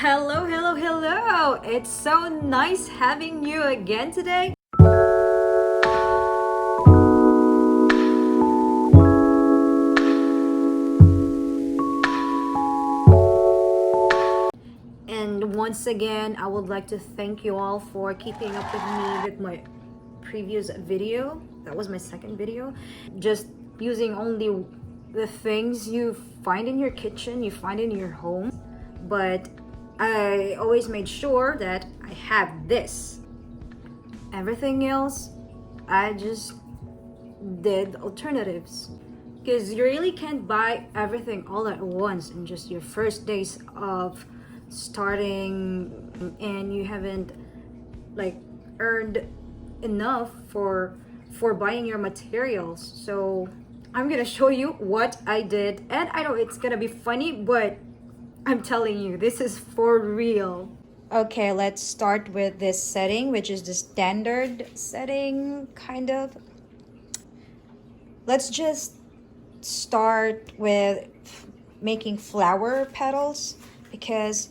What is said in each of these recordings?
Hello, hello, hello! It's so nice having you again today. And once again, I would like to thank you all for keeping up with me with my previous video. That was my second video. Just using only the things you find in your kitchen, you find in your home. But I always made sure that I have this. Everything else, I just did alternatives. Because you really can't buy everything all at once in just your first days of starting, and you haven't like earned enough for buying your materials. So I'm gonna show you what I did, and I know it's gonna be funny, but I'm telling you, this is for real. Okay, let's start with this setting, which is the standard setting, kind of. Let's just start with making flower petals, because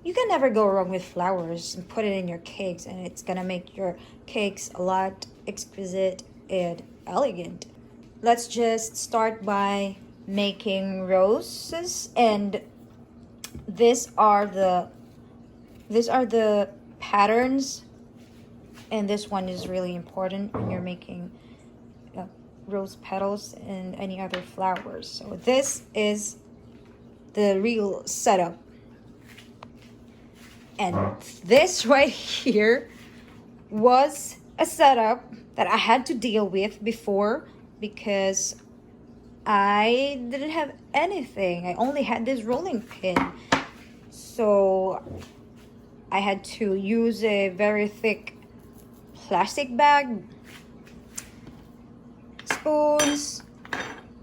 you can never go wrong with flowers, and put it in your cakes, and it's gonna make your cakes a lot exquisite and elegant. Let's just start by making roses, and these are the patterns, and this one is really important when you're making rose petals and any other flowers. So this is the real setup, and this right here was a setup that I had to deal with before, because I didn't have anything. I only had this rolling pin, so I had to use a very thick plastic bag, spoons,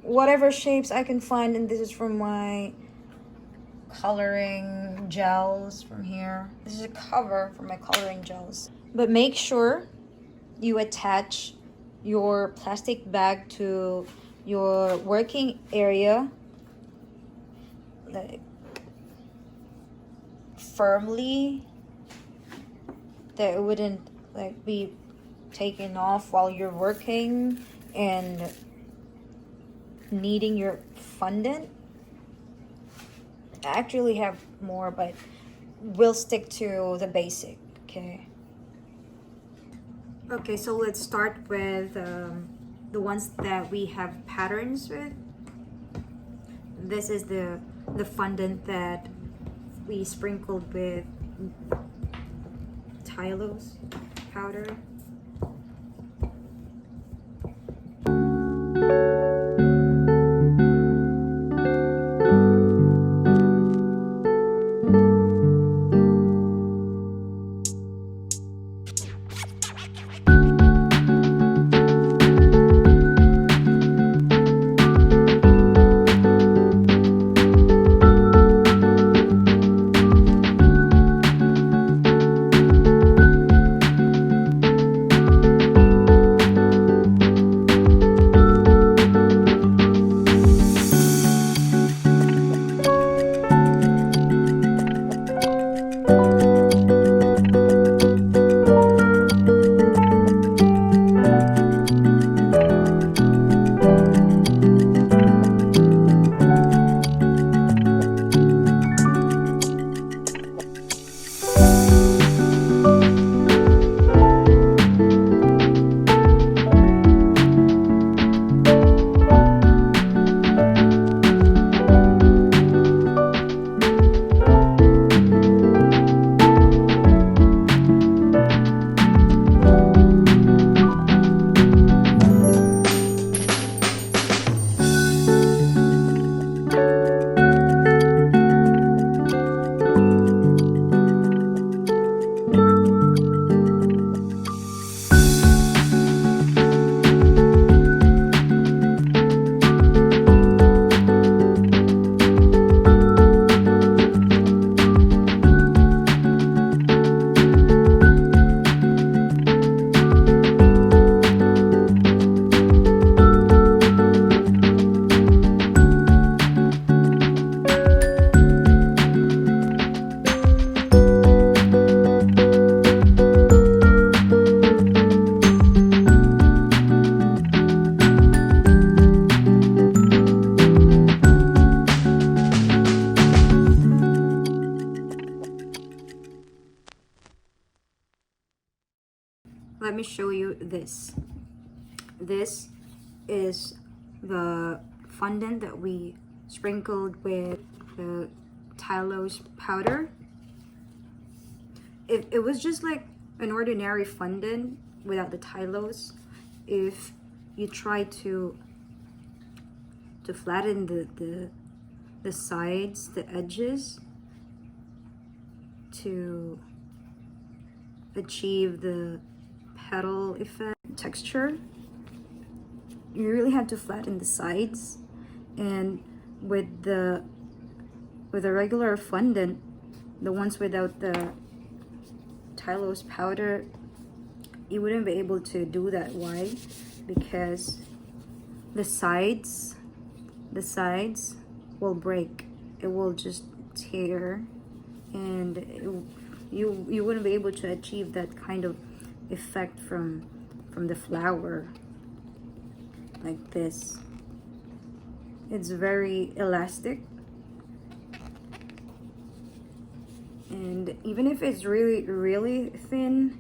whatever shapes I can find. And this is from my coloring gels from here. This is a cover for my coloring gels. But make sure you attach your plastic bag to your working area, like firmly, that it wouldn't like be taken off while you're working and kneading your fondant. I actually have more, but we'll stick to the basic. Okay, so let's start with the ones that we have patterns with. This is the fondant that we sprinkled with Tylose powder. let me show you this. This is the fondant that we sprinkled with the Petals powder. If it was just like an ordinary fondant without the Petals, if you try to flatten the sides, the edges, to achieve the petal effect texture, you really have to flatten the sides. And with the regular fondant, the ones without the Petals powder, you wouldn't be able to do that. Why? Because the sides will break. It will just tear, and you wouldn't be able to achieve that kind of effect from the flower like this. It's very elastic, and even if it's really thin,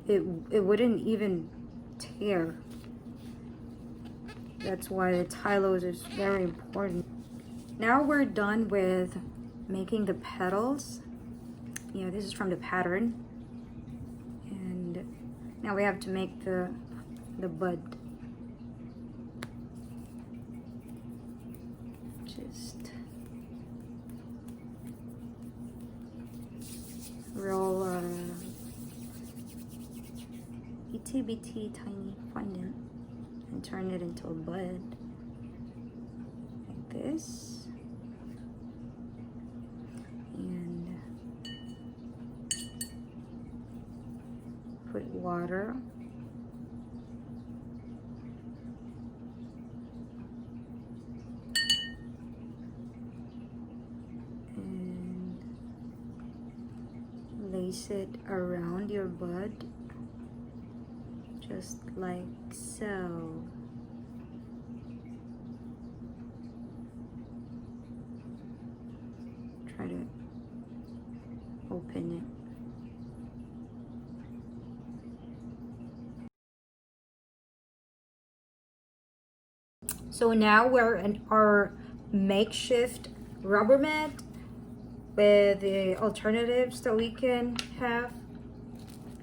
it wouldn't even tear. That's why the Petals is very important. Now we're done with making the petals. Yeah, this is from the pattern. And now we have to make the bud. Just roll a itty bitty tiny fondant and turn it into a bud like this. And put water. And lace it around your bud, just like so. Try to open it. So now we're in our makeshift rubber mat with the alternatives that we can have.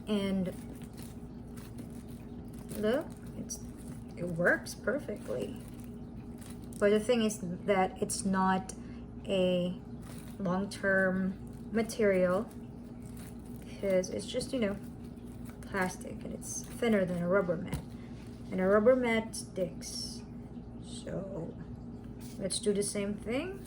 And look, it works perfectly. But the thing is that it's not a long-term material, because it's just, you know, plastic, and it's thinner than a rubber mat, and a rubber mat sticks. So let's do the same thing.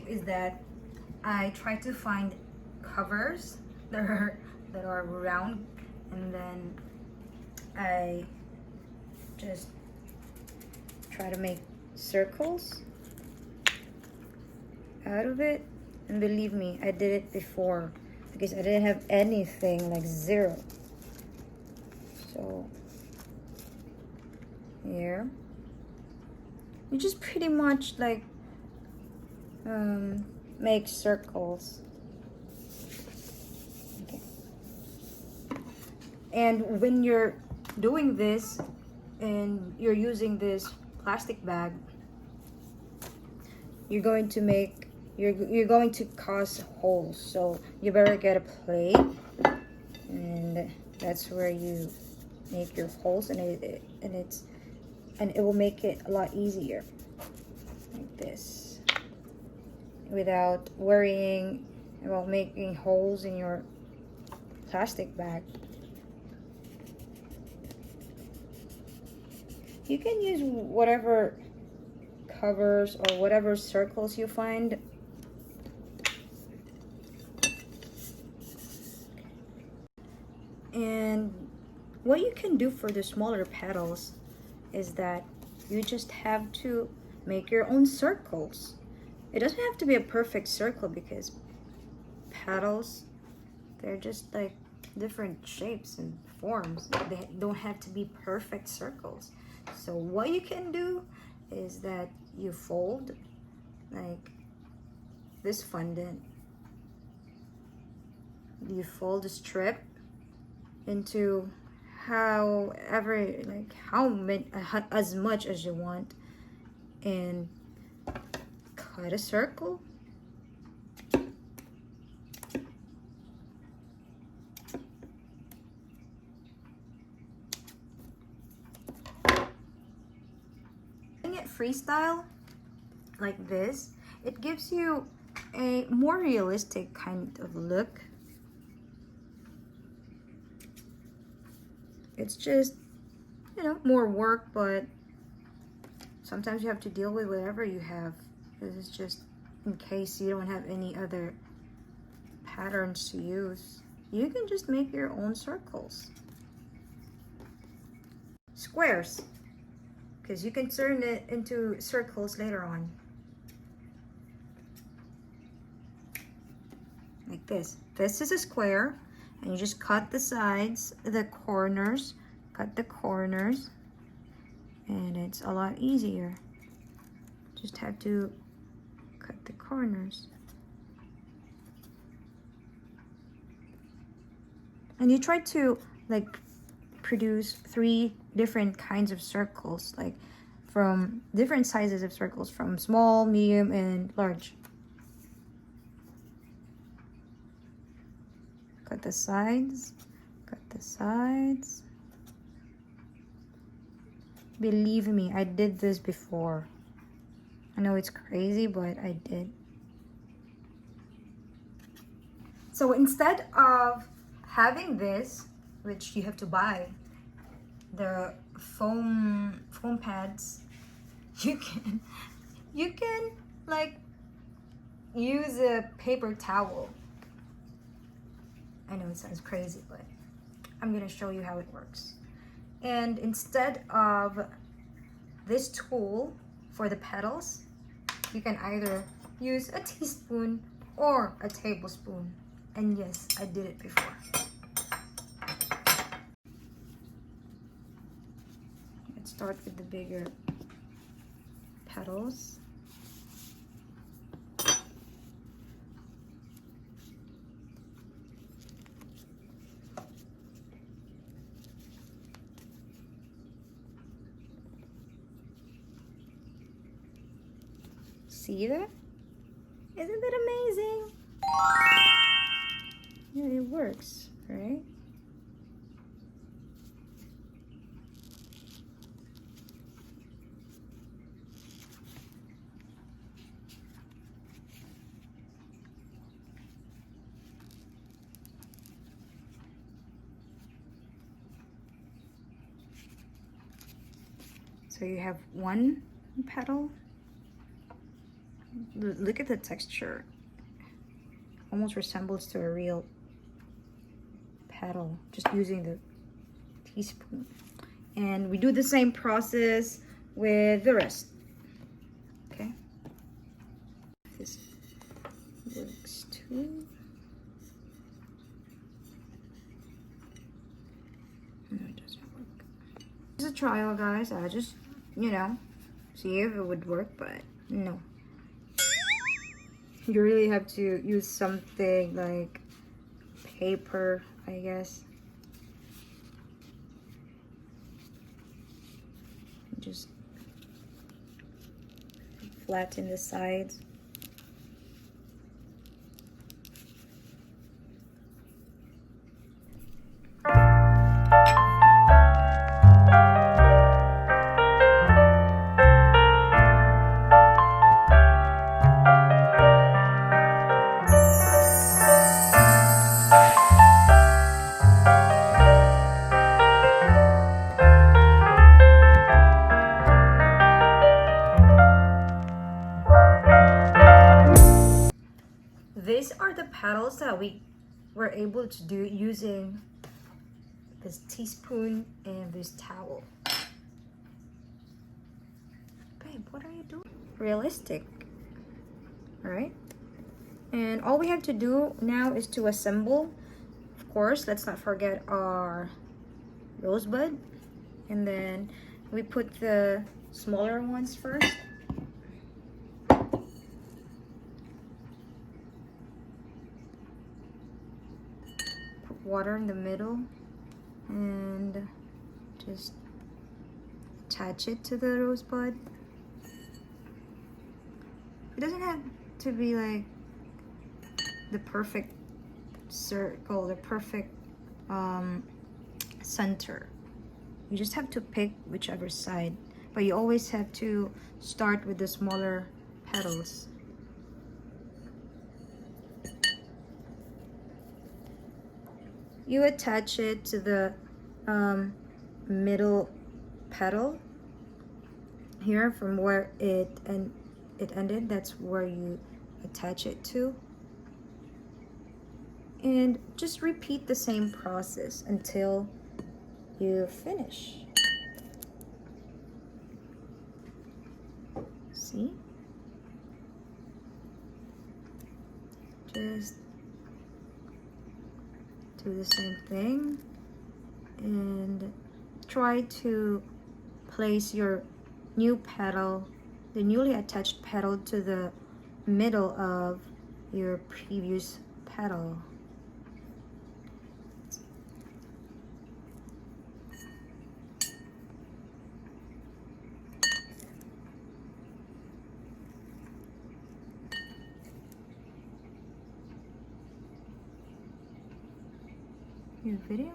Is that I try to find covers that are round, and then I just try to make circles out of it. And believe me, I did it before because I didn't have anything, like zero. So here you just pretty much like make circles. Okay. And when you're doing this and you're using this plastic bag, you're going to cause holes. So you better get a plate, and that's where you make your holes, and it will make it a lot easier like this, without worrying about making holes in your plastic bag. You can use whatever covers or whatever circles you find. And what you can do for the smaller petals is that you just have to make your own circles. It doesn't have to be a perfect circle, because petals, they're just like different shapes and forms. They don't have to be perfect circles. So what you can do is that you fold like this fondant. You fold the strip into however, like how many, as much as you want, and cut a circle. Doing it freestyle like this, it gives you a more realistic kind of look. It's just, you know, more work, but sometimes you have to deal with whatever you have. This is just in case you don't have any other patterns to use. You can just make your own circles. Squares, because you can turn it into circles later on. Like this. This is a square, and you just cut the sides, the corners, cut the corners, and it's a lot easier. Just have to cut the corners. And you try to like produce 3 different kinds of circles, like from different sizes of circles, from small, medium, and large. Cut the sides, cut the sides. Believe me, I did this before. I know it's crazy, but I did. So instead of having this, which you have to buy, the foam pads, you can like use a paper towel. I know it sounds crazy, but I'm gonna show you how it works. And instead of this tool for the petals, you can either use a teaspoon or a tablespoon. And yes, I did it before. Let's start with the bigger petals. See that? Isn't it amazing? Yeah, it works, right? So you have one petal. Look at the texture. Almost resembles to a real petal, just using the teaspoon. And we do the same process with the rest. Okay. This works too. No, it doesn't work. It's a trial, guys. I just, you know, see if it would work, but no. You really have to use something like paper, I guess. Just flatten the sides. These are the petals that we were able to do using this teaspoon and this towel. Babe, what are you doing? Realistic, right? And all we have to do now is to assemble. Of course, let's not forget our rosebud. And then we put the smaller ones first. Put water in the middle and just attach it to the rosebud. It doesn't have to be like the perfect circle, the perfect center. You just have to pick whichever side, but you always have to start with the smaller petals. You attach it to the middle petal here from where it ended. That's where you attach it to, and just repeat the same process until you finish. See? Just do the same thing and try to place your new petal, the newly attached petal, to the middle of your previous petal. Your video?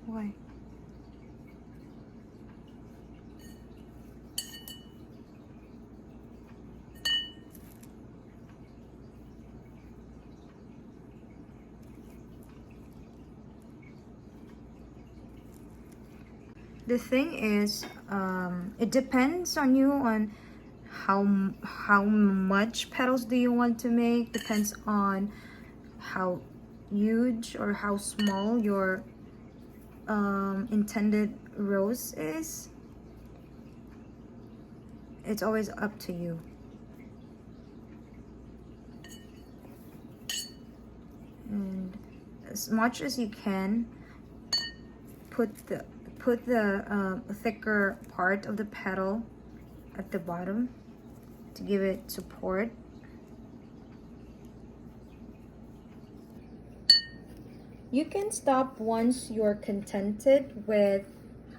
Why? The thing is, it depends on you on how much petals do you want to make. Depends on how huge or how small your intended rose is. It's always up to you. And as much as you can, put the thicker part of the petal at the bottom to give it support. You can stop once you're contented with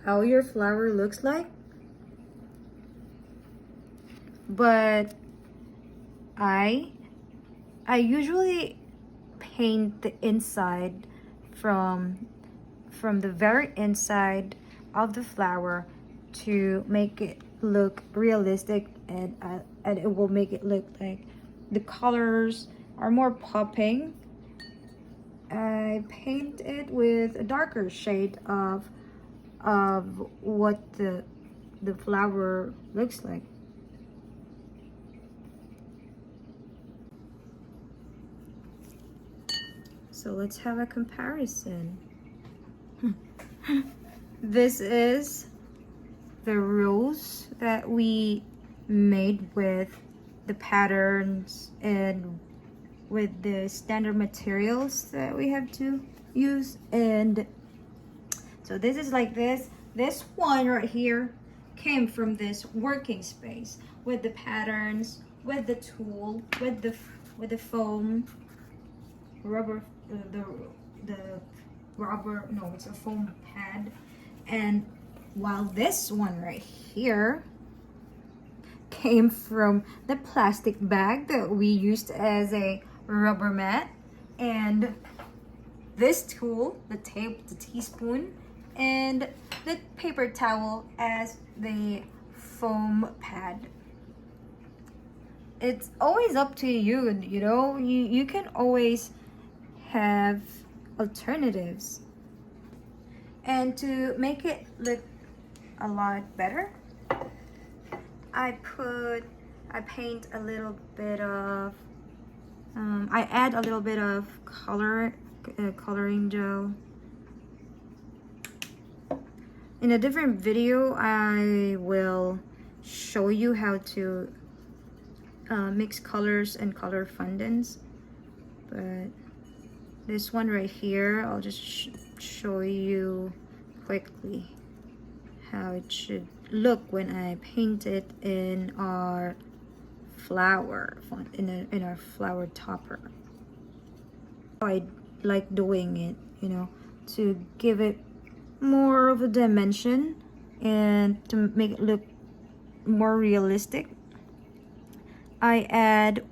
how your flower looks like. But I usually paint the inside from the very inside of the flower to make it look realistic, and it will make it look like the colors are more popping. I paint it with a darker shade of what the flower looks like. So let's have a comparison. This is the rose that we made with the patterns and with the standard materials that we have to use. And so this is like this. This one right here came from this working space with the patterns, with the tool, with the foam, rubber, the rubber, no, it's a foam pad. And while this one right here came from the plastic bag that we used as a rubber mat, and this tool, the tape, the teaspoon, and the paper towel as the foam pad. It's always up to you, you know, you can always have alternatives. And to make it look a lot better, I paint a little bit of I add a little bit of coloring gel. In a different video, I will show you how to mix colors and color fondants, but This one right here, I'll just show you quickly how it should look when I paint it in our flower font, in our flower topper. I like doing it, you know, to give it more of a dimension and to make it look more realistic. I add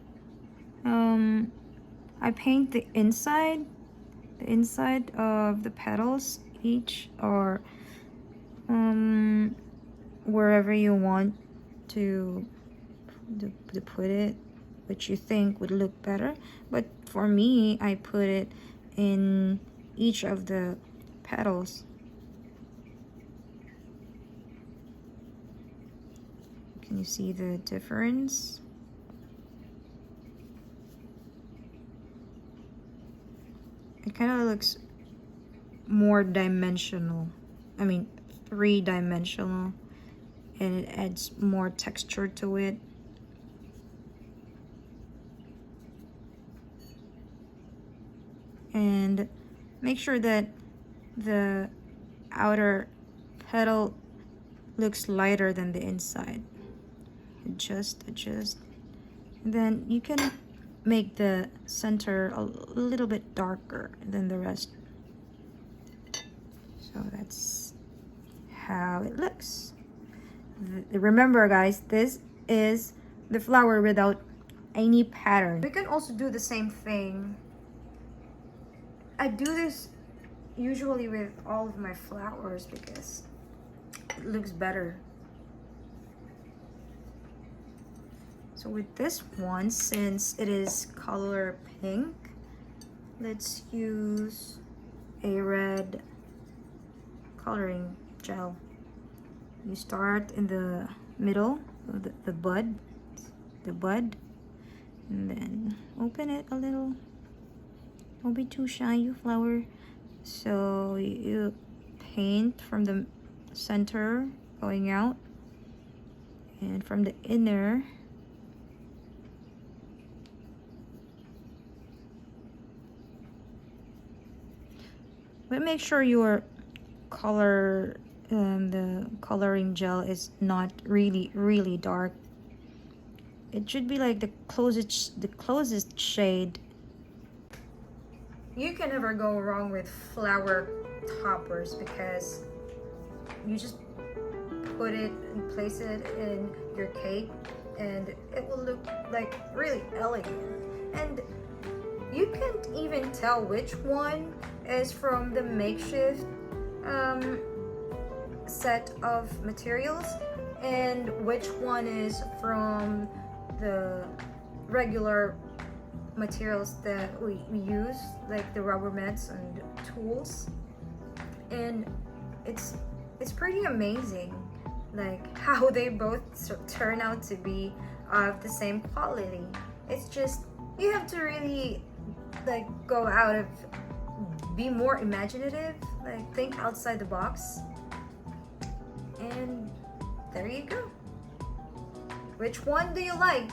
I paint the inside of the petals each, or wherever you want to put it, which you think would look better. But for me, I put it in each of the petals. Can you see the difference? It kind of looks more dimensional. I mean, three-dimensional, and it adds more texture to it. And make sure that the outer petal looks lighter than the inside. Adjust. And then you can make the center a little bit darker than the rest. So that's how it looks. Remember guys, this is the flower without any pattern. We can also do the same thing. I do this usually with all of my flowers because it looks better. So with this one, since it is color pink, let's use a red coloring gel. You start in the middle of the bud, and then open it a little. Don't be too shy, you flower. So you paint from the center going out, and from the inner but make sure your color, the coloring gel is not really dark. It should be like the closest shade. You can never go wrong with flower toppers because you just put it and place it in your cake and it will look like really elegant. And you can't even tell which one is from the makeshift set of materials and which one is from the regular materials that we use, like the rubber mats and tools. And it's pretty amazing like how they both turn out to be of the same quality. It's just you have to really like go out of, be more imaginative, like think outside the box, and there you go. Which one do you like?